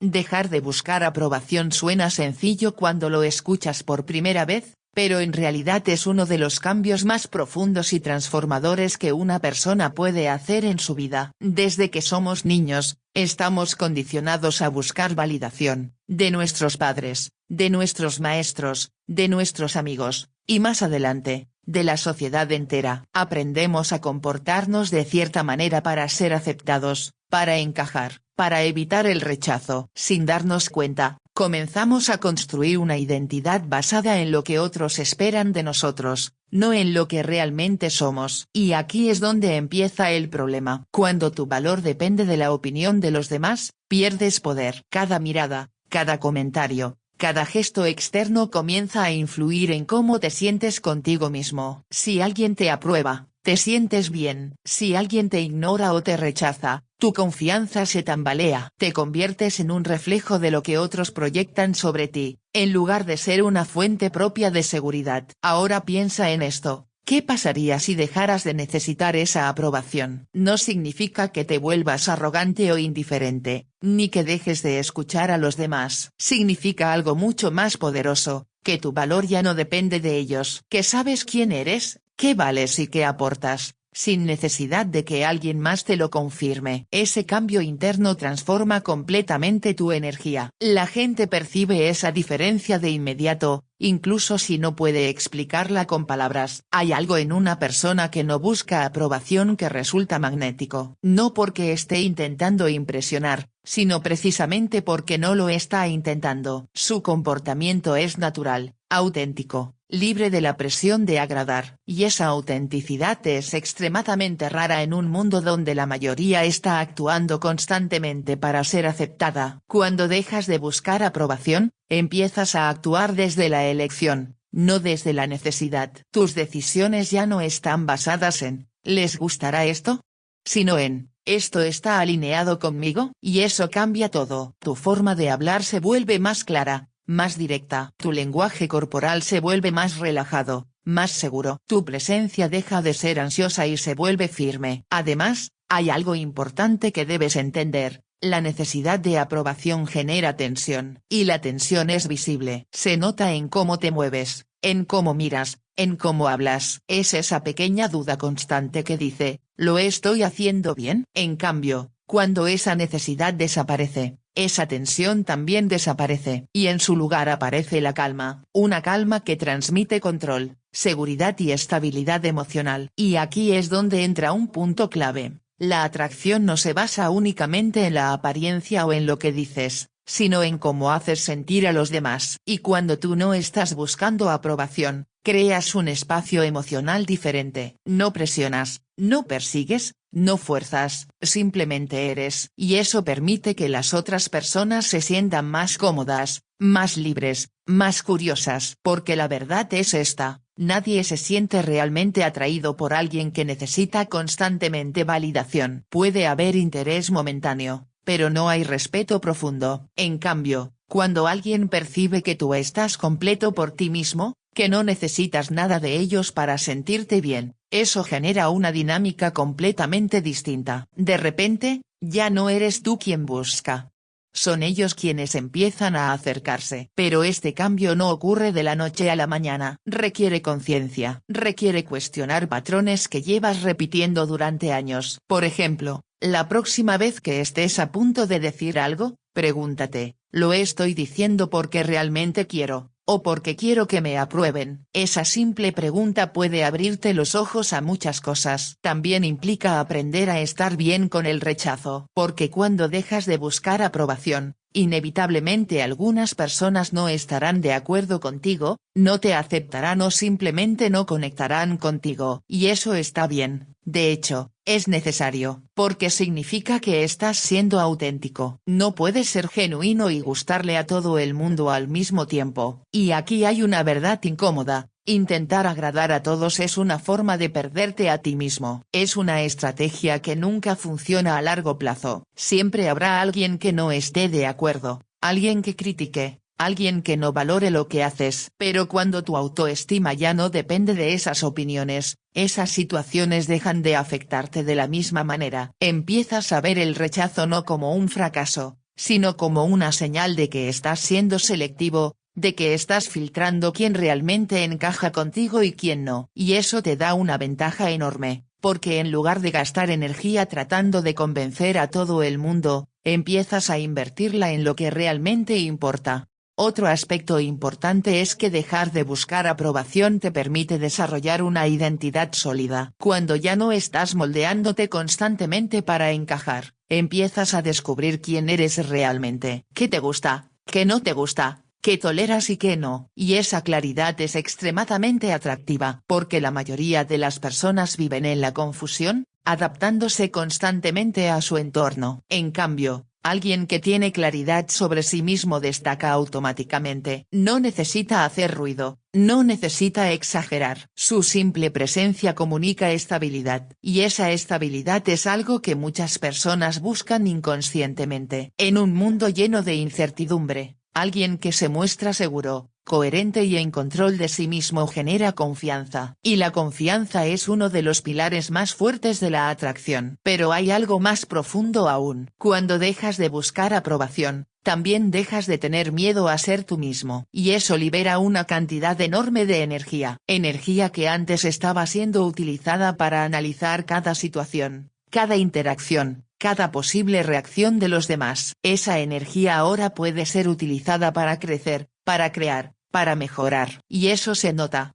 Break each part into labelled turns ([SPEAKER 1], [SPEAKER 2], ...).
[SPEAKER 1] Dejar de buscar aprobación suena sencillo cuando lo escuchas por primera vez, pero en realidad es uno de los cambios más profundos y transformadores que una persona puede hacer en su vida. Desde que somos niños, estamos condicionados a buscar validación, de nuestros padres, de nuestros maestros, de nuestros amigos, y más adelante, de la sociedad entera. Aprendemos a comportarnos de cierta manera para ser aceptados, para encajar, para evitar el rechazo. Sin darnos cuenta, comenzamos a construir una identidad basada en lo que otros esperan de nosotros, no en lo que realmente somos. Y aquí es donde empieza el problema. Cuando tu valor depende de la opinión de los demás, pierdes poder. Cada mirada, cada comentario, cada gesto externo comienza a influir en cómo te sientes contigo mismo. Si alguien te aprueba, te sientes bien. Si alguien te ignora o te rechaza, tu confianza se tambalea. Te conviertes en un reflejo de lo que otros proyectan sobre ti, en lugar de ser una fuente propia de seguridad. Ahora piensa en esto. ¿Qué pasaría si dejaras de necesitar esa aprobación? No significa que te vuelvas arrogante o indiferente, ni que dejes de escuchar a los demás. Significa algo mucho más poderoso, que tu valor ya no depende de ellos. Que sabes quién eres, qué vales y qué aportas, sin necesidad de que alguien más te lo confirme. Ese cambio interno transforma completamente tu energía. La gente percibe esa diferencia de inmediato, incluso si no puede explicarla con palabras. Hay algo en una persona que no busca aprobación que resulta magnético. No porque esté intentando impresionar, sino precisamente porque no lo está intentando. Su comportamiento es natural, auténtico, libre de la presión de agradar. Y esa autenticidad es extremadamente rara en un mundo donde la mayoría está actuando constantemente para ser aceptada. Cuando dejas de buscar aprobación, empiezas a actuar desde la elección, no desde la necesidad. Tus decisiones ya no están basadas en ¿les gustará esto?, sino en ¿esto está alineado conmigo? Y eso cambia todo. Tu forma de hablar se vuelve más clara, más directa. Tu lenguaje corporal se vuelve más relajado, más seguro. Tu presencia deja de ser ansiosa y se vuelve firme. Además, hay algo importante que debes entender. La necesidad de aprobación genera tensión. Y la tensión es visible. Se nota en cómo te mueves, en cómo miras, en cómo hablas. Es esa pequeña duda constante que dice, ¿lo estoy haciendo bien? En cambio, cuando esa necesidad desaparece, esa tensión también desaparece. Y en su lugar aparece la calma. Una calma que transmite control, seguridad y estabilidad emocional. Y aquí es donde entra un punto clave. La atracción no se basa únicamente en la apariencia o en lo que dices, sino en cómo haces sentir a los demás. Y cuando tú no estás buscando aprobación, creas un espacio emocional diferente. No presionas, no persigues, no fuerzas, simplemente eres. Y eso permite que las otras personas se sientan más cómodas, más libres, más curiosas. Porque la verdad es esta. Nadie se siente realmente atraído por alguien que necesita constantemente validación. Puede haber interés momentáneo, pero no hay respeto profundo. En cambio, cuando alguien percibe que tú estás completo por ti mismo, que no necesitas nada de ellos para sentirte bien, eso genera una dinámica completamente distinta. De repente, ya no eres tú quien busca. Son ellos quienes empiezan a acercarse. Pero este cambio no ocurre de la noche a la mañana. Requiere conciencia. Requiere cuestionar patrones que llevas repitiendo durante años. Por ejemplo, la próxima vez que estés a punto de decir algo, pregúntate, ¿lo estoy diciendo porque realmente quiero, o porque quiero que me aprueben? Esa simple pregunta puede abrirte los ojos a muchas cosas. También implica aprender a estar bien con el rechazo. Porque cuando dejas de buscar aprobación, inevitablemente algunas personas no estarán de acuerdo contigo, no te aceptarán o simplemente no conectarán contigo. Y eso está bien. De hecho, es necesario, porque significa que estás siendo auténtico. No puedes ser genuino y gustarle a todo el mundo al mismo tiempo. Y aquí hay una verdad incómoda. Intentar agradar a todos es una forma de perderte a ti mismo. Es una estrategia que nunca funciona a largo plazo. Siempre habrá alguien que no esté de acuerdo, alguien que critique, alguien que no valore lo que haces. Pero cuando tu autoestima ya no depende de esas opiniones, esas situaciones dejan de afectarte de la misma manera. Empiezas a ver el rechazo no como un fracaso, sino como una señal de que estás siendo selectivo, de que estás filtrando quién realmente encaja contigo y quién no. Y eso te da una ventaja enorme, porque en lugar de gastar energía tratando de convencer a todo el mundo, empiezas a invertirla en lo que realmente importa. Otro aspecto importante es que dejar de buscar aprobación te permite desarrollar una identidad sólida. Cuando ya no estás moldeándote constantemente para encajar, empiezas a descubrir quién eres realmente, qué te gusta, qué no te gusta, qué toleras y qué no. Y esa claridad es extremadamente atractiva, porque la mayoría de las personas viven en la confusión, adaptándose constantemente a su entorno. En cambio, alguien que tiene claridad sobre sí mismo destaca automáticamente. No necesita hacer ruido, no necesita exagerar. Su simple presencia comunica estabilidad. Y esa estabilidad es algo que muchas personas buscan inconscientemente. En un mundo lleno de incertidumbre, alguien que se muestra seguro, coherente y en control de sí mismo genera confianza. Y la confianza es uno de los pilares más fuertes de la atracción. Pero hay algo más profundo aún. Cuando dejas de buscar aprobación, también dejas de tener miedo a ser tú mismo. Y eso libera una cantidad enorme de energía. Energía que antes estaba siendo utilizada para analizar cada situación, cada interacción, cada posible reacción de los demás. Esa energía ahora puede ser utilizada para crecer, para crear, para mejorar. Y eso se nota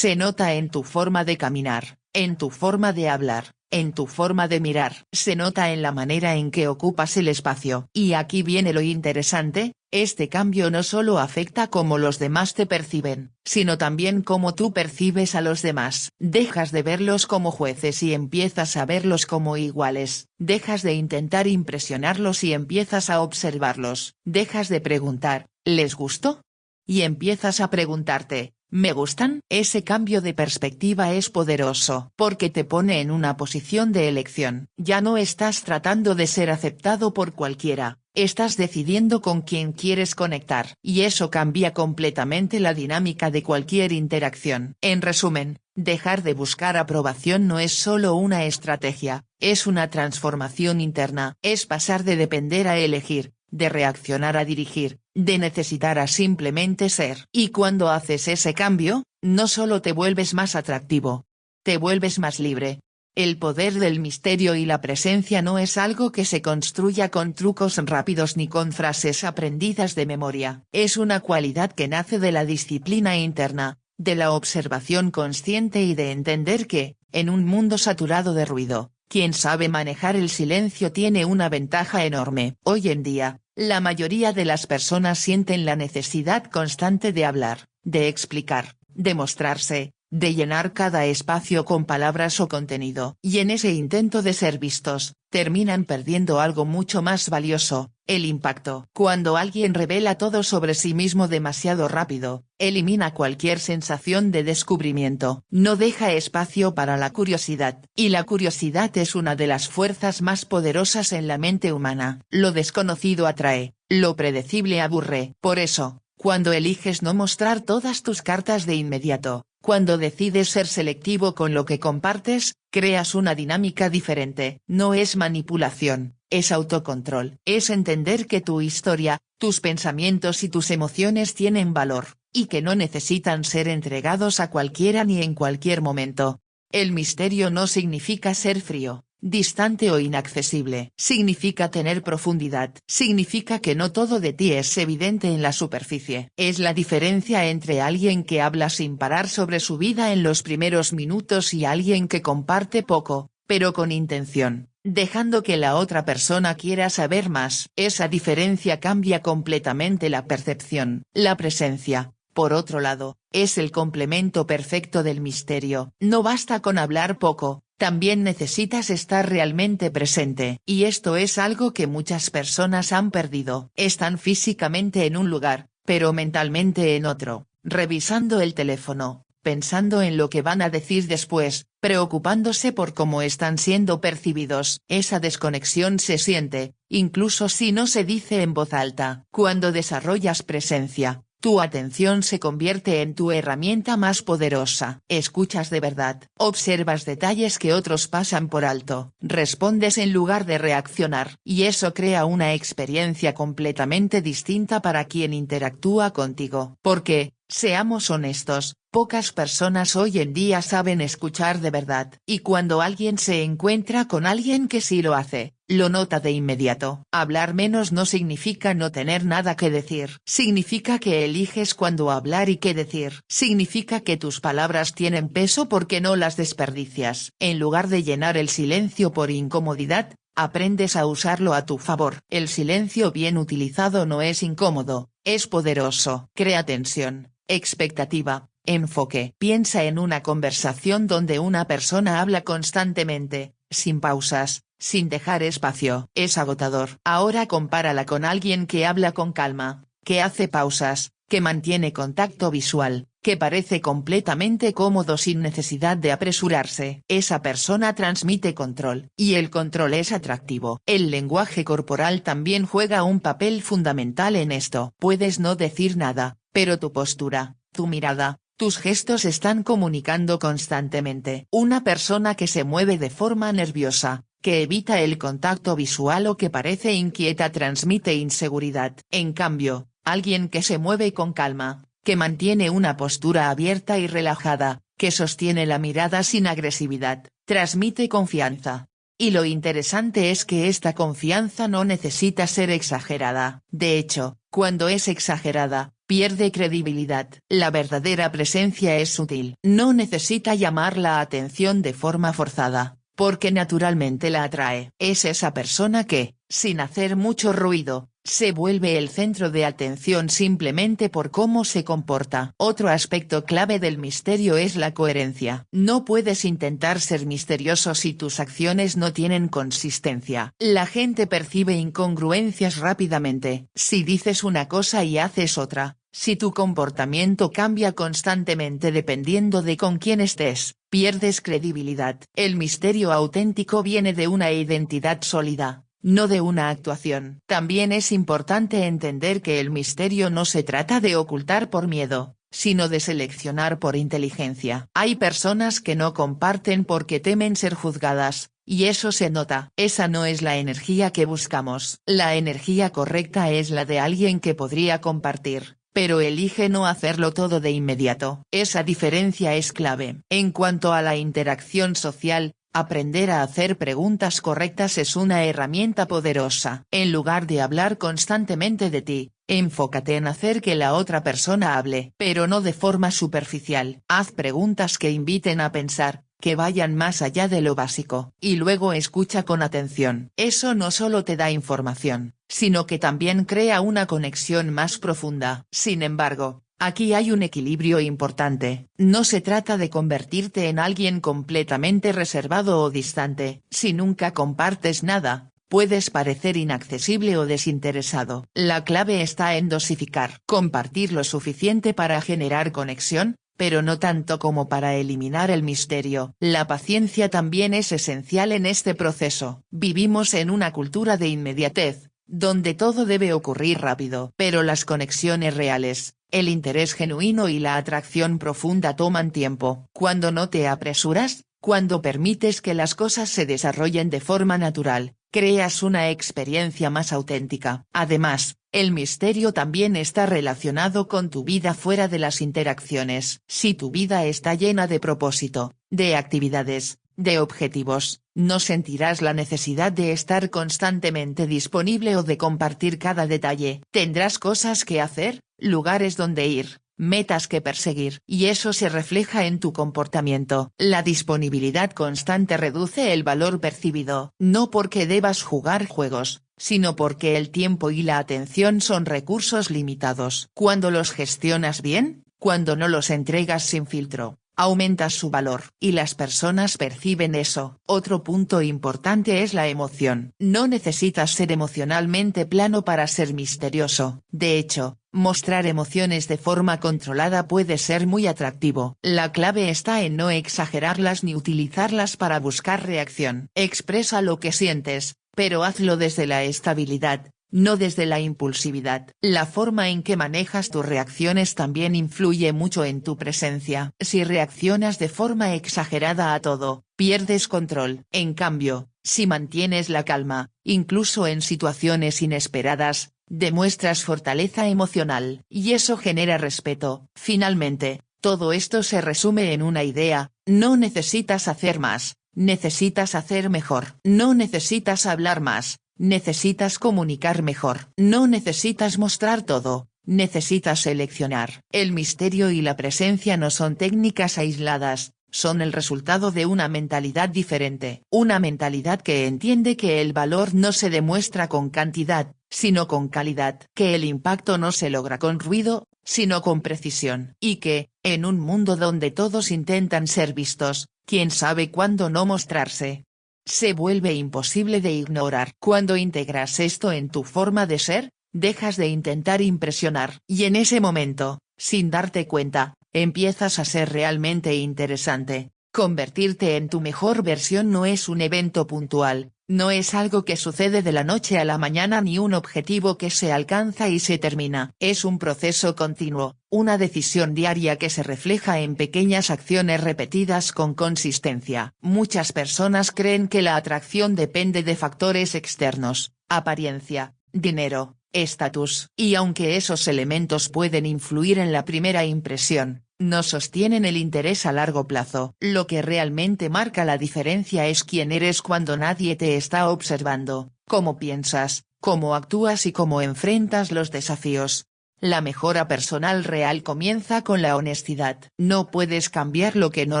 [SPEAKER 1] en tu forma de caminar, en tu forma de hablar, en tu forma de mirar. Se nota en la manera en que ocupas el espacio. Y aquí viene lo interesante, este cambio no solo afecta cómo los demás te perciben, sino también cómo tú percibes a los demás. Dejas de verlos como jueces y empiezas a verlos como iguales. Dejas de intentar impresionarlos y empiezas a observarlos. Dejas de preguntar, ¿les gustó? Y empiezas a preguntarte, ¿me gustan? Ese cambio de perspectiva es poderoso, porque te pone en una posición de elección. Ya no estás tratando de ser aceptado por cualquiera, estás decidiendo con quién quieres conectar. Y eso cambia completamente la dinámica de cualquier interacción. En resumen, dejar de buscar aprobación no es solo una estrategia, es una transformación interna. Es pasar de depender a elegir, de reaccionar a dirigir, de necesitar a simplemente ser. Y cuando haces ese cambio, no solo te vuelves más atractivo, te vuelves más libre. El poder del misterio y la presencia no es algo que se construya con trucos rápidos ni con frases aprendidas de memoria. Es una cualidad que nace de la disciplina interna, de la observación consciente y de entender que, en un mundo saturado de ruido, quien sabe manejar el silencio tiene una ventaja enorme. Hoy en día, la mayoría de las personas sienten la necesidad constante de hablar, de explicar, de mostrarse, de llenar cada espacio con palabras o contenido. Y en ese intento de ser vistos, terminan perdiendo algo mucho más valioso, el impacto. Cuando alguien revela todo sobre sí mismo demasiado rápido, elimina cualquier sensación de descubrimiento. No deja espacio para la curiosidad. Y la curiosidad es una de las fuerzas más poderosas en la mente humana. Lo desconocido atrae, lo predecible aburre. Por eso, cuando eliges no mostrar todas tus cartas de inmediato, cuando decides ser selectivo con lo que compartes, creas una dinámica diferente. No es manipulación, es autocontrol. Es entender que tu historia, tus pensamientos y tus emociones tienen valor, y que no necesitan ser entregados a cualquiera ni en cualquier momento. El misterio no significa ser frío, distante o inaccesible. Significa tener profundidad. Significa que no todo de ti es evidente en la superficie. Es la diferencia entre alguien que habla sin parar sobre su vida en los primeros minutos y alguien que comparte poco, pero con intención, dejando que la otra persona quiera saber más. Esa diferencia cambia completamente la percepción. La presencia, por otro lado, es el complemento perfecto del misterio. No basta con hablar poco, también necesitas estar realmente presente. Y esto es algo que muchas personas han perdido. Están físicamente en un lugar, pero mentalmente en otro, revisando el teléfono, pensando en lo que van a decir después, preocupándose por cómo están siendo percibidos. Esa desconexión se siente, incluso si no se dice en voz alta. Cuando desarrollas presencia, tu atención se convierte en tu herramienta más poderosa. Escuchas de verdad, observas detalles que otros pasan por alto, respondes en lugar de reaccionar. Y eso crea una experiencia completamente distinta para quien interactúa contigo. Porque, seamos honestos, pocas personas hoy en día saben escuchar de verdad. Y cuando alguien se encuentra con alguien que sí lo hace, lo nota de inmediato. Hablar menos no significa no tener nada que decir. Significa que eliges cuándo hablar y qué decir. Significa que tus palabras tienen peso porque no las desperdicias. En lugar de llenar el silencio por incomodidad, aprendes a usarlo a tu favor. El silencio bien utilizado no es incómodo, es poderoso. Crea tensión, expectativa, enfoque. Piensa en una conversación donde una persona habla constantemente, sin pausas, sin dejar espacio. Es agotador. Ahora compárala con alguien que habla con calma, que hace pausas, que mantiene contacto visual, que parece completamente cómodo sin necesidad de apresurarse. Esa persona transmite control, y el control es atractivo. El lenguaje corporal también juega un papel fundamental en esto. Puedes no decir nada, pero tu postura, tu mirada, tus gestos están comunicando constantemente. Una persona que se mueve de forma nerviosa, que evita el contacto visual o que parece inquieta transmite inseguridad. En cambio, alguien que se mueve con calma, que mantiene una postura abierta y relajada, que sostiene la mirada sin agresividad, transmite confianza. Y lo interesante es que esta confianza no necesita ser exagerada. De hecho, cuando es exagerada, pierde credibilidad. La verdadera presencia es sutil. No necesita llamar la atención de forma forzada, porque naturalmente la atrae. Es esa persona que, sin hacer mucho ruido, se vuelve el centro de atención simplemente por cómo se comporta. Otro aspecto clave del misterio es la coherencia. No puedes intentar ser misterioso si tus acciones no tienen consistencia. La gente percibe incongruencias rápidamente. Si dices una cosa y haces otra, si tu comportamiento cambia constantemente dependiendo de con quién estés, pierdes credibilidad. El misterio auténtico viene de una identidad sólida, no de una actuación. También es importante entender que el misterio no se trata de ocultar por miedo, sino de seleccionar por inteligencia. Hay personas que no comparten porque temen ser juzgadas, y eso se nota. Esa no es la energía que buscamos. La energía correcta es la de alguien que podría compartir, pero elige no hacerlo todo de inmediato. Esa diferencia es clave. En cuanto a la interacción social, aprender a hacer preguntas correctas es una herramienta poderosa. En lugar de hablar constantemente de ti, enfócate en hacer que la otra persona hable, pero no de forma superficial. Haz preguntas que inviten a pensar, que vayan más allá de lo básico, y luego escucha con atención. Eso no solo te da información, sino que también crea una conexión más profunda. Sin embargo, aquí hay un equilibrio importante. No se trata de convertirte en alguien completamente reservado o distante. Si nunca compartes nada, puedes parecer inaccesible o desinteresado. La clave está en dosificar. Compartir lo suficiente para generar conexión, pero no tanto como para eliminar el misterio. La paciencia también es esencial en este proceso. Vivimos en una cultura de inmediatez, donde todo debe ocurrir rápido. Pero las conexiones reales, el interés genuino y la atracción profunda toman tiempo. Cuando no te apresuras, cuando permites que las cosas se desarrollen de forma natural, creas una experiencia más auténtica. Además, el misterio también está relacionado con tu vida fuera de las interacciones. Si tu vida está llena de propósito, de actividades, de objetivos, no sentirás la necesidad de estar constantemente disponible o de compartir cada detalle. Tendrás cosas que hacer, lugares donde ir, metas que perseguir, y eso se refleja en tu comportamiento. La disponibilidad constante reduce el valor percibido, no porque debas jugar juegos, sino porque el tiempo y la atención son recursos limitados. Cuando los gestionas bien, cuando no los entregas sin filtro, aumentas su valor. Y las personas perciben eso. Otro punto importante es la emoción. No necesitas ser emocionalmente plano para ser misterioso. De hecho, mostrar emociones de forma controlada puede ser muy atractivo. La clave está en no exagerarlas ni utilizarlas para buscar reacción. Expresa lo que sientes, pero hazlo desde la estabilidad, no desde la impulsividad. La forma en que manejas tus reacciones también influye mucho en tu presencia. Si reaccionas de forma exagerada a todo, pierdes control. En cambio, si mantienes la calma, incluso en situaciones inesperadas, demuestras fortaleza emocional. Y eso genera respeto. Finalmente, todo esto se resume en una idea: no necesitas hacer más, necesitas hacer mejor. No necesitas hablar más, necesitas comunicar mejor. No necesitas mostrar todo, necesitas seleccionar. El misterio y la presencia no son técnicas aisladas, son el resultado de una mentalidad diferente. Una mentalidad que entiende que el valor no se demuestra con cantidad, sino con calidad. Que el impacto no se logra con ruido, sino con precisión. Y que, en un mundo donde todos intentan ser vistos, quién sabe cuándo no mostrarse, se vuelve imposible de ignorar. Cuando integras esto en tu forma de ser, dejas de intentar impresionar. Y en ese momento, sin darte cuenta, empiezas a ser realmente interesante. Convertirte en tu mejor versión no es un evento puntual, no es algo que sucede de la noche a la mañana ni un objetivo que se alcanza y se termina. Es un proceso continuo, una decisión diaria que se refleja en pequeñas acciones repetidas con consistencia. Muchas personas creen que la atracción depende de factores externos: apariencia, dinero, estatus. Y aunque esos elementos pueden influir en la primera impresión, no sostienen el interés a largo plazo. Lo que realmente marca la diferencia es quién eres cuando nadie te está observando, cómo piensas, cómo actúas y cómo enfrentas los desafíos. La mejora personal real comienza con la honestidad. No puedes cambiar lo que no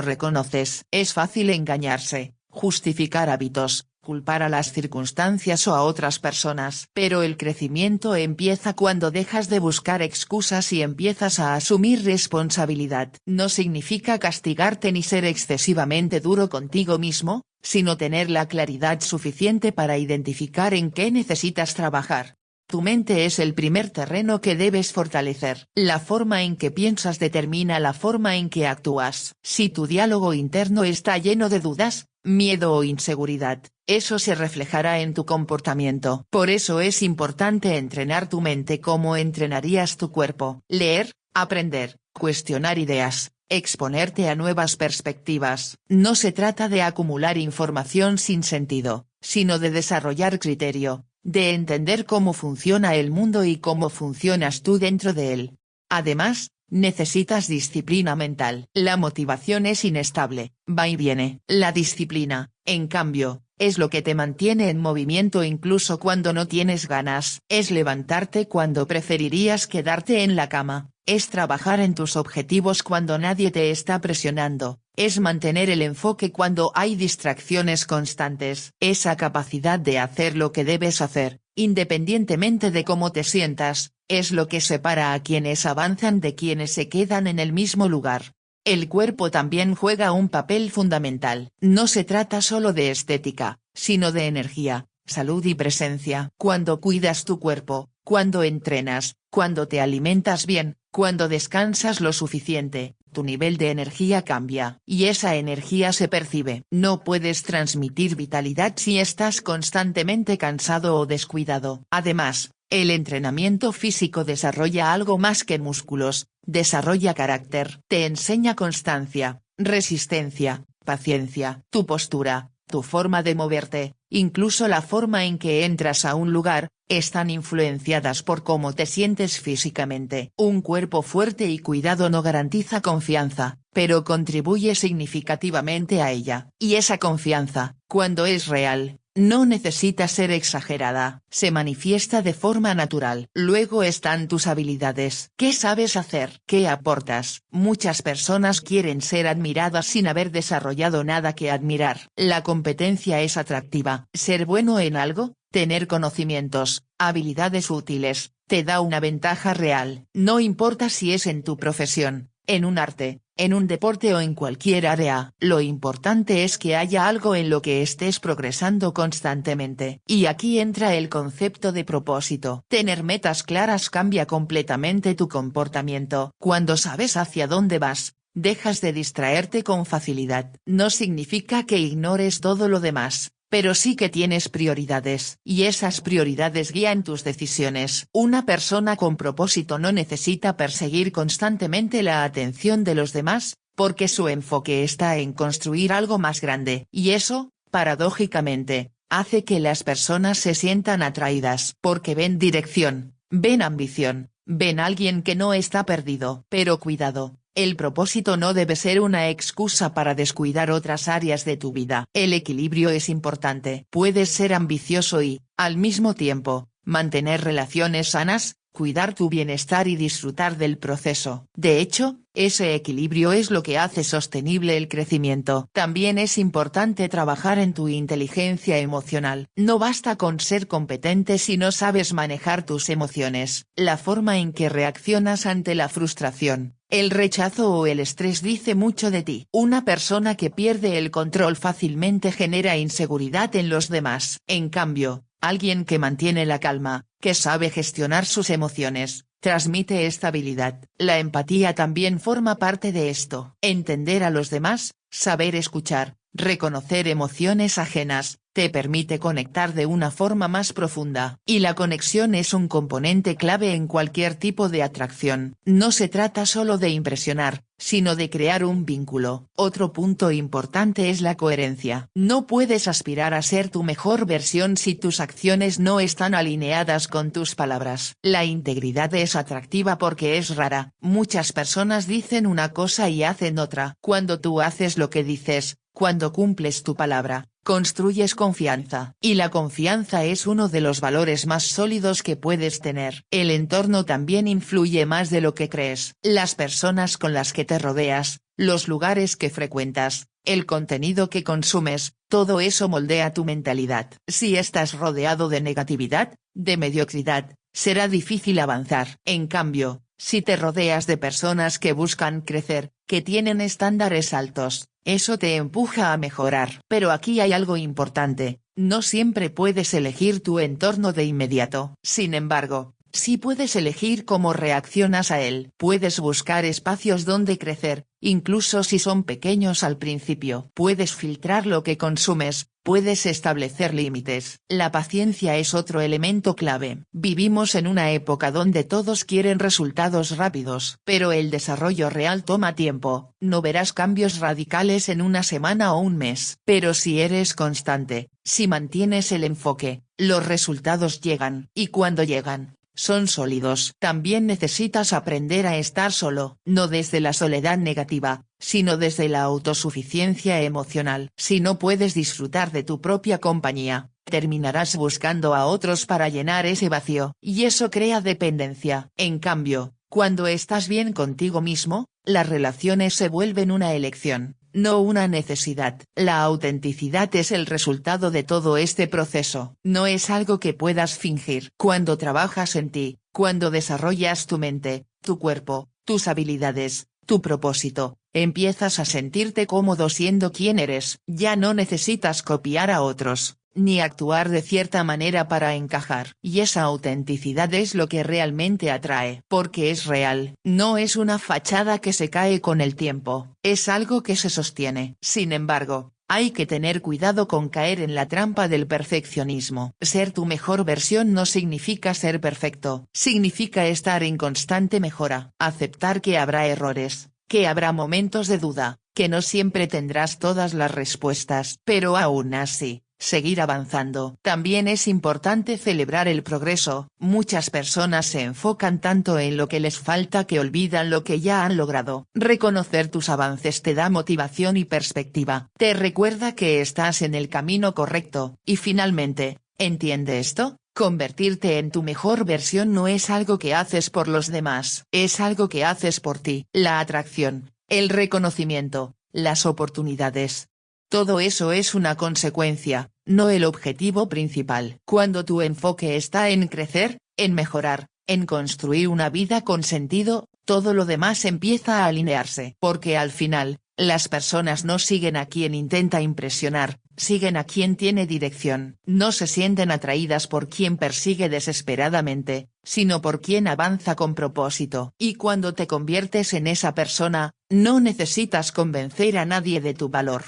[SPEAKER 1] reconoces. Es fácil engañarse, justificar hábitos, culpar a las circunstancias o a otras personas. Pero el crecimiento empieza cuando dejas de buscar excusas y empiezas a asumir responsabilidad. No significa castigarte ni ser excesivamente duro contigo mismo, sino tener la claridad suficiente para identificar en qué necesitas trabajar. Tu mente es el primer terreno que debes fortalecer. La forma en que piensas determina la forma en que actúas. Si tu diálogo interno está lleno de dudas, miedo o inseguridad, eso se reflejará en tu comportamiento. Por eso es importante entrenar tu mente como entrenarías tu cuerpo. Leer, aprender, cuestionar ideas, exponerte a nuevas perspectivas. No se trata de acumular información sin sentido, sino de desarrollar criterio, de entender cómo funciona el mundo y cómo funcionas tú dentro de él. Además, necesitas disciplina mental. La motivación es inestable, va y viene. La disciplina, en cambio, es lo que te mantiene en movimiento incluso cuando no tienes ganas. Es levantarte cuando preferirías quedarte en la cama. Es trabajar en tus objetivos cuando nadie te está presionando. Es mantener el enfoque cuando hay distracciones constantes. Esa capacidad de hacer lo que debes hacer, independientemente de cómo te sientas, es lo que separa a quienes avanzan de quienes se quedan en el mismo lugar. El cuerpo también juega un papel fundamental. No se trata solo de estética, sino de energía, salud y presencia. Cuando cuidas tu cuerpo, cuando entrenas, cuando te alimentas bien, cuando descansas lo suficiente, tu nivel de energía cambia. Y esa energía se percibe. No puedes transmitir vitalidad si estás constantemente cansado o descuidado. Además, el entrenamiento físico desarrolla algo más que músculos, desarrolla carácter. Te enseña constancia, resistencia, paciencia. Tu postura, tu forma de moverte, incluso la forma en que entras a un lugar, están influenciadas por cómo te sientes físicamente. Un cuerpo fuerte y cuidado no garantiza confianza, pero contribuye significativamente a ella. Y esa confianza, cuando es real, no necesita ser exagerada, se manifiesta de forma natural. Luego están tus habilidades. ¿Qué sabes hacer? ¿Qué aportas? Muchas personas quieren ser admiradas sin haber desarrollado nada que admirar. La competencia es atractiva. Ser bueno en algo, tener conocimientos, habilidades útiles, te da una ventaja real. No importa si es en tu profesión, en un arte, en un deporte o en cualquier área. Lo importante es que haya algo en lo que estés progresando constantemente. Y aquí entra el concepto de propósito. Tener metas claras cambia completamente tu comportamiento. Cuando sabes hacia dónde vas, dejas de distraerte con facilidad. No significa que ignores todo lo demás, pero sí que tienes prioridades. Y esas prioridades guían tus decisiones. Una persona con propósito no necesita perseguir constantemente la atención de los demás, porque su enfoque está en construir algo más grande. Y eso, paradójicamente, hace que las personas se sientan atraídas. Porque ven dirección, ven ambición, ven a alguien que no está perdido. Pero cuidado. El propósito no debe ser una excusa para descuidar otras áreas de tu vida. El equilibrio es importante. Puedes ser ambicioso y, al mismo tiempo, mantener relaciones sanas, cuidar tu bienestar y disfrutar del proceso. De hecho, ese equilibrio es lo que hace sostenible el crecimiento. También es importante trabajar en tu inteligencia emocional. No basta con ser competente si no sabes manejar tus emociones. La forma en que reaccionas ante la frustración, el rechazo o el estrés dice mucho de ti. Una persona que pierde el control fácilmente genera inseguridad en los demás. En cambio, alguien que mantiene la calma, que sabe gestionar sus emociones, transmite estabilidad. La empatía también forma parte de esto. Entender a los demás, saber escuchar, reconocer emociones ajenas, te permite conectar de una forma más profunda. Y la conexión es un componente clave en cualquier tipo de atracción. No se trata solo de impresionar, sino de crear un vínculo. Otro punto importante es la coherencia. No puedes aspirar a ser tu mejor versión si tus acciones no están alineadas con tus palabras. La integridad es atractiva porque es rara. Muchas personas dicen una cosa y hacen otra. Cuando tú haces lo que dices, cuando cumples tu palabra, construyes confianza. Y la confianza es uno de los valores más sólidos que puedes tener. El entorno también influye más de lo que crees. Las personas con las que te rodeas, los lugares que frecuentas, el contenido que consumes, todo eso moldea tu mentalidad. Si estás rodeado de negatividad, de mediocridad, será difícil avanzar. En cambio, si te rodeas de personas que buscan crecer, que tienen estándares altos, eso te empuja a mejorar. Pero aquí hay algo importante, no siempre puedes elegir tu entorno de inmediato. Sin embargo, sí puedes elegir cómo reaccionas a él. Puedes buscar espacios donde crecer, incluso si son pequeños al principio. Puedes filtrar lo que consumes, puedes establecer límites. La paciencia es otro elemento clave. Vivimos en una época donde todos quieren resultados rápidos, pero el desarrollo real toma tiempo. No verás cambios radicales en una semana o un mes. Pero si eres constante, si mantienes el enfoque, los resultados llegan. Y cuando llegan, son sólidos. También necesitas aprender a estar solo. No desde la soledad negativa, sino desde la autosuficiencia emocional. Si no puedes disfrutar de tu propia compañía, terminarás buscando a otros para llenar ese vacío. Y eso crea dependencia. En cambio, cuando estás bien contigo mismo, las relaciones se vuelven una elección, no una necesidad. La autenticidad es el resultado de todo este proceso. No es algo que puedas fingir. Cuando trabajas en ti, cuando desarrollas tu mente, tu cuerpo, tus habilidades, tu propósito, empiezas a sentirte cómodo siendo quien eres. Ya no necesitas copiar a otros, ni actuar de cierta manera para encajar. Y esa autenticidad es lo que realmente atrae. Porque es real. No es una fachada que se cae con el tiempo, es algo que se sostiene. Sin embargo, hay que tener cuidado con caer en la trampa del perfeccionismo. Ser tu mejor versión no significa ser perfecto, significa estar en constante mejora. Aceptar que habrá errores, que habrá momentos de duda, que no siempre tendrás todas las respuestas. Pero aún así, seguir avanzando. También es importante celebrar el progreso. Muchas personas se enfocan tanto en lo que les falta que olvidan lo que ya han logrado. Reconocer tus avances te da motivación y perspectiva. Te recuerda que estás en el camino correcto. Y finalmente, ¿entiende esto? Convertirte en tu mejor versión no es algo que haces por los demás, es algo que haces por ti. La atracción, el reconocimiento, las oportunidades. Todo eso es una consecuencia, no el objetivo principal. Cuando tu enfoque está en crecer, en mejorar, en construir una vida con sentido, todo lo demás empieza a alinearse. Porque al final, las personas no siguen a quien intenta impresionar, siguen a quien tiene dirección. No se sienten atraídas por quien persigue desesperadamente, sino por quien avanza con propósito. Y cuando te conviertes en esa persona, no necesitas convencer a nadie de tu valor.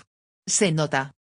[SPEAKER 1] Se nota.